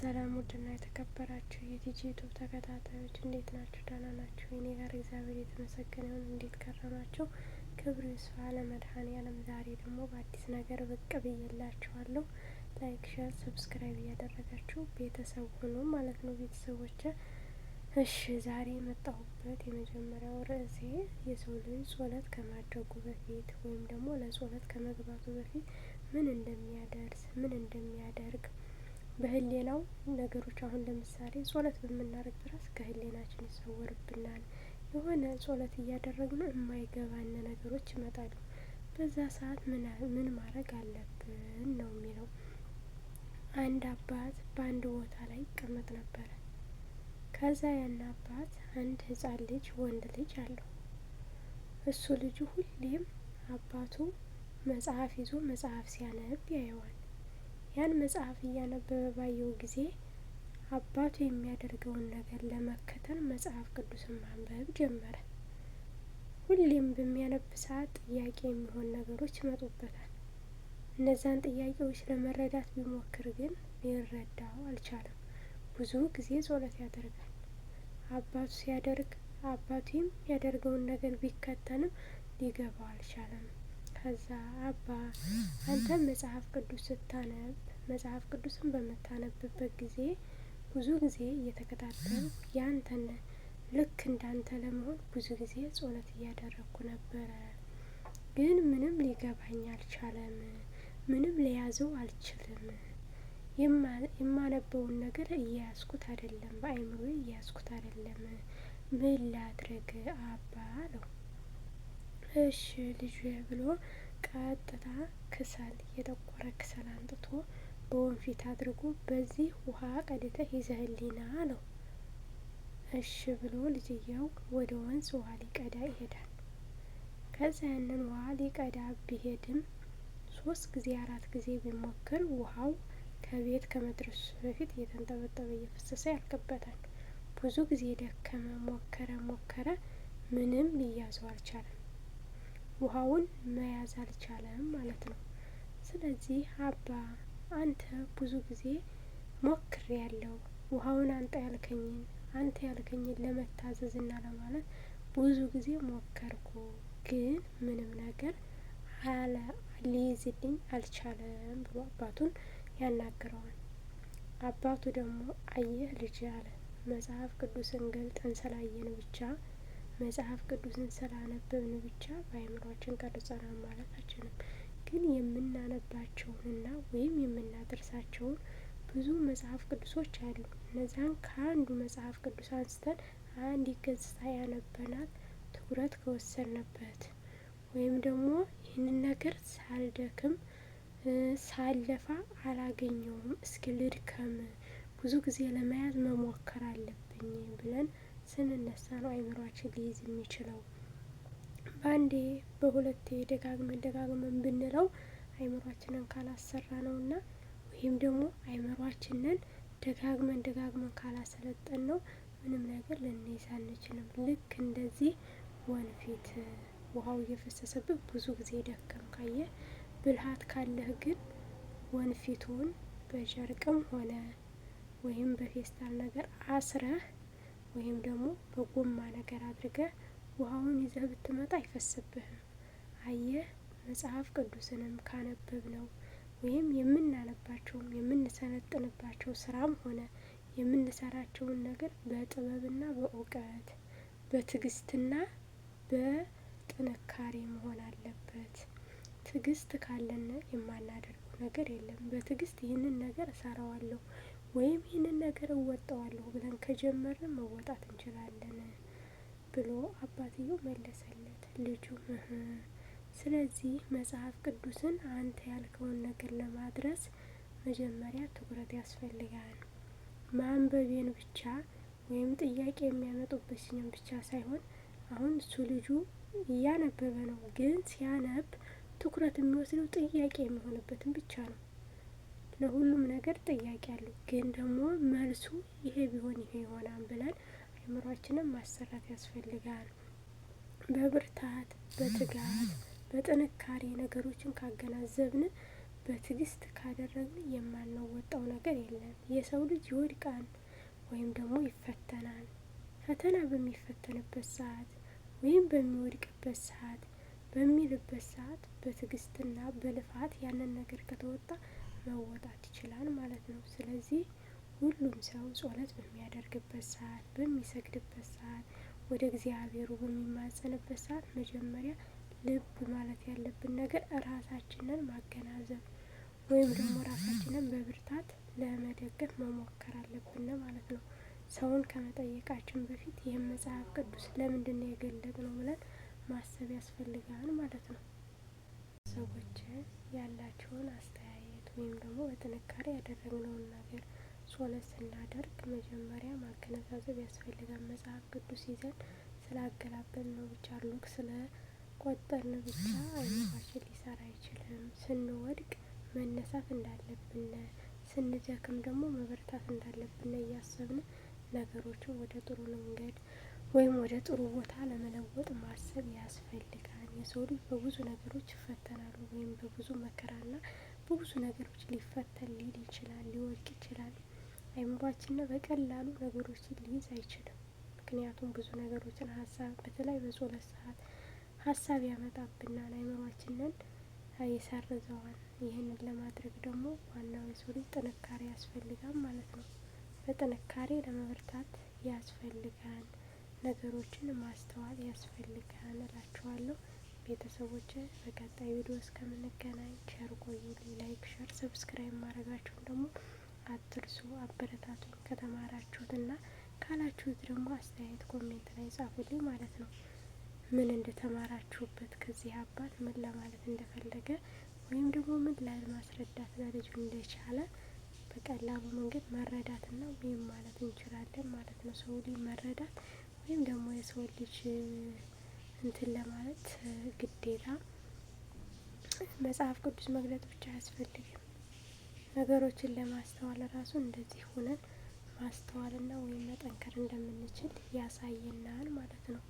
ሰላም ውድና የተከበራችሁ የቲጂ ዩቱብ ተከታታዮች እንዴት ናችሁ? ደህና ናችሁ? እኔ ጋር እግዚአብሔር የተመሰገነ ይሁን። እንዴት ከረማችሁ? ክብሩ ይስፋ ለመድኃኔዓለም። ዛሬ ደግሞ በአዲስ ነገር ብቅ ብዬላችኋለሁ። ላይክ፣ ሼር፣ ሰብስክራይብ እያደረጋችሁ ቤተሰብ ሁኑ ማለት ነው ቤተሰቦች። እሺ ዛሬ የመጣሁበት የመጀመሪያው ርዕሴ የሰው ልጅ ጸሎት ከማድረጉ በፊት ወይም ደግሞ ለጸሎት ከመግባቱ በፊት ምን እንደሚያደርስ ምን እንደሚያደርግ በህሊናው ነገሮች አሁን ለምሳሌ ጸሎት በምናደርግ ራስ ከህሊናችን ይሰወርብናል። የሆነ ጸሎት እያደረግን የማይገባን ነገሮች ይመጣሉ። በዛ ሰዓት ምን ማድረግ አለብን ነው የሚለው። አንድ አባት በአንድ ቦታ ላይ ይቀመጥ ነበረ። ከዛ ያን አባት አንድ ህጻን ልጅ ወንድ ልጅ አለው። እሱ ልጁ ሁሌም አባቱ መጽሐፍ ይዞ መጽሐፍ ሲያነብ ያየዋል። ያን መጽሐፍ እያነበበ ባየው ጊዜ አባቱ የሚያደርገውን ነገር ለመከተል መጽሐፍ ቅዱስን ማንበብ ጀመረ። ሁሌም በሚያነብ ሰዓት ጥያቄ የሚሆን ነገሮች ይመጡበታል። እነዛን ጥያቄዎች ለመረዳት ቢሞክር ግን ሊረዳው አልቻለም። ብዙ ጊዜ ጸሎት ያደርጋል። አባቱ ሲያደርግ አባቱ የሚያደርገውን ነገር ቢከተልም ሊገባው አልቻለም። ከዛ አባ አንተ መጽሐፍ ቅዱስ ስታነብ መጽሐፍ ቅዱስን በምታነብበት ጊዜ ብዙ ጊዜ እየተከታተል ያንተን ልክ እንዳንተ ለመሆን ብዙ ጊዜ ጸሎት እያደረግኩ ነበረ፣ ግን ምንም ሊገባኝ አልቻለም። ምንም ሊያዘው አልችልም። የማነበውን ነገር እያያዝኩት አይደለም፣ በአእምሮዬ እያያዝኩት አይደለም። ምን ላድርግ አባ አለው። እሺ ልጅ ብሎ ቀጥታ ክሰል የጠቆረ ክሰል አንጥቶ በወንፊት አድርጎ በዚህ ውሃ ቀድተህ ይዘህልኝ ና አለው። እሺ ብሎ ልጅየው ወደ ወንዝ ውሃ ሊቀዳ ይሄዳል። ከዛ ያንን ውሃ ሊቀዳ ቢሄድም 3 ጊዜ 4 ጊዜ ቢሞክር ውሃው ከቤት ከመድረሱ በፊት እየተንጠበጠበ እየፈሰሰ ያልቅበታል። ብዙ ጊዜ ደከመ፣ ሞከረ፣ ምንም ሊያዘው አልቻለም። ውሃውን መያዝ አልቻለም ማለት ነው። ስለዚህ አባ አንተ ብዙ ጊዜ ሞክሬያለሁ፣ ውሃውን አንተ ያልከኝን ለመታዘዝ እና ለማለት ብዙ ጊዜ ሞከርኩ፣ ግን ምንም ነገር ሊይዝልኝ አልቻለም ብሎ አባቱን ያናግረዋል። አባቱ ደግሞ አየህ ልጅ አለ፣ መጽሐፍ ቅዱስን ገልጠን ስላየን ብቻ መጽሐፍ ቅዱስን ስላነበብን ብቻ በአእምሯችን ቀርጸናል ማለታችንም፣ ግን የምናነባቸውንና ወይም የምናደርሳቸውን ብዙ መጽሐፍ ቅዱሶች አሉ። እነዛን ከአንዱ መጽሐፍ ቅዱስ አንስተን አንድ ገጽታ ያነበናል ትኩረት ከወሰንበት ወይም ደግሞ ይህንን ነገር ሳልደክም ሳለፋ አላገኘውም፣ እስኪ ልድከም፣ ብዙ ጊዜ ለመያዝ መሞከር አለብኝ ብለን ስንነሳ ነው አእምሯችን ሊይዝ የሚችለው። በአንዴ በሁለቴ ደጋግመን ብንለው አእምሯችንን ካላሰራ ነውና ወይም ደግሞ አእምሯችንን ደጋግመን ካላሰለጠን ነው ምንም ነገር ልንይዝ አንችልም። ልክ እንደዚህ ወንፊት ውሃው እየፈሰሰብህ ብዙ ጊዜ ደከም ካየህ፣ ብልሃት ካለህ ግን ወንፊቱን በጨርቅም ሆነ ወይም በፌስታል ነገር አስረህ ወይም ደግሞ በጎማ ነገር አድርገህ ውሃውን ይዘህ ብትመጣ አይፈስብህም። አየህ መጽሐፍ ቅዱስንም ካነበብ ነው ወይም የምናነባቸውም የምንሰለጥንባቸው ስራም ሆነ የምንሰራቸውን ነገር በጥበብና በእውቀት በትዕግስትና በጥንካሬ መሆን አለበት። ትዕግስት ካለን የማናደርገው ነገር የለም። በትዕግስት ይህንን ነገር እሰራዋለሁ ወይም ይህንን ነገር እወጣዋለሁ ብለን ከጀመርን መወጣት እንችላለን ብሎ አባትየው መለሰለት። ልጁም ስለዚህ መጽሐፍ ቅዱስን አንተ ያልከውን ነገር ለማድረስ መጀመሪያ ትኩረት ያስፈልጋል። ማንበቤን ብቻ ወይም ጥያቄ የሚያመጡበትኝም ብቻ ሳይሆን አሁን እሱ ልጁ እያነበበ ነው፣ ግን ሲያነብ ትኩረት የሚወስደው ጥያቄ የሚሆንበትን ብቻ ነው። ለሁሉም ነገር ጥያቄ አለው፣ ግን ደግሞ መልሱ ይሄ ቢሆን ይሄ ይሆናል ብለን አእምሯችንን ማሰራት ያስፈልጋል። በብርታት በትጋት በጥንካሬ ነገሮችን ካገናዘብን በትዕግስት ካደረግን የማንወጣው ነገር የለም። የሰው ልጅ ይወድቃል ወይም ደግሞ ይፈተናል። ፈተና በሚፈተንበት ሰዓት ወይም በሚወድቅበት ሰዓት በሚልበት ሰዓት በትዕግስትና በልፋት ያንን ነገር ከተወጣ መወጣት ይችላል ማለት ነው። ስለዚህ ሁሉም ሰው ጸሎት በሚያደርግበት ሰዓት፣ በሚሰግድበት ሰዓት፣ ወደ እግዚአብሔሩ በሚማጸንበት ሰዓት መጀመሪያ ልብ ማለት ያለብን ነገር ራሳችንን ማገናዘብ ወይም ደግሞ ራሳችንን በብርታት ለመደገፍ መሞከር አለብን ማለት ነው። ሰውን ከመጠየቃችን በፊት ይህን መጽሐፍ ቅዱስ ለምንድን ነው የገለጥነው ብለን ማሰብ ያስፈልጋል ማለት ነው። ሰዎች ያላቸውን አስተያየት ወይም ደግሞ በጥንካሬ ያደረግነውን ነገር ጸሎት ስናደርግ መጀመሪያ ማገነዛዘብ ያስፈልጋል። መጽሐፍ ቅዱስ ይዘን ስላገላበጥን ነው ብቻ ሉክ ስለ ቆጠርን ብቻ አይምሯችን ሊሰራ አይችልም። ስንወድቅ መነሳት እንዳለብን፣ ስንደክም ደግሞ መበርታት እንዳለብን እያሰብን ነገሮችን ወደ ጥሩ መንገድ ወይም ወደ ጥሩ ቦታ ለመለወጥ ማሰብ ያስፈልጋል። የሰው ልጅ በብዙ ነገሮች ይፈተናሉ ወይም በብዙ መከራና በብዙ ነገሮች ሊፈተን ሊል ይችላል፣ ሊወድቅ ይችላል። አይምሯችን በቀላሉ ነገሮችን ሊይዝ አይችልም። ምክንያቱም ብዙ ነገሮችን ሀሳብ በተለይ በጸሎት ሰዓት ሀሳብ ያመጣብናል፣ አይምሯችንን ይሰርዘዋል። ይህንን ለማድረግ ደግሞ ዋናው የሰው ልጅ ጥንካሬ ያስፈልጋል ማለት ነው። በጥንካሬ ለመበርታት ያስፈልጋል። ነገሮችን ማስተዋል ያስፈልጋል እላችኋለሁ። ቤተሰቦች በቀጣይ ቪዲዮ እስከምንገናኝ ቸር ቆዩልኝ። ላይክ፣ ሸር፣ ሰብስክራይብ ማድረጋችሁን ደግሞ አትርሱ። አበረታቱኝ። ከተማራችሁትና ካላችሁት ደግሞ አስተያየት ኮሜንት ላይ ጻፉልኝ ማለት ነው። ምን እንደተማራችሁበት ከዚህ አባት ምን ለማለት እንደፈለገ ወይም ደግሞ ምን ለማስረዳት ለልጁ እንደቻለ በቀላሉ መንገድ መረዳትና ወይም ማለት እንችላለን ማለት ነው። ሰው ልጅ መረዳት ወይም ደግሞ የሰው ልጅ እንትን ለማለት ግዴታ መጽሐፍ ቅዱስ መግለጥ ብቻ አያስፈልግም። ነገሮችን ለማስተዋል ራሱ እንደዚህ ሆነን ማስተዋልና ወይም መጠንከር እንደምንችል ያሳየናል ማለት ነው።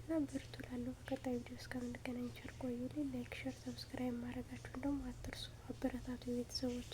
እና በርቱ ላለው በቀጣይ ቪዲዮ እስከምንገናኝ ቸር ቆዩልኝ። ላይክ፣ ሸር፣ ሰብስክራይብ ማድረጋችሁን ደግሞ አትርሱ። አበረታቱ ቤተሰቦች።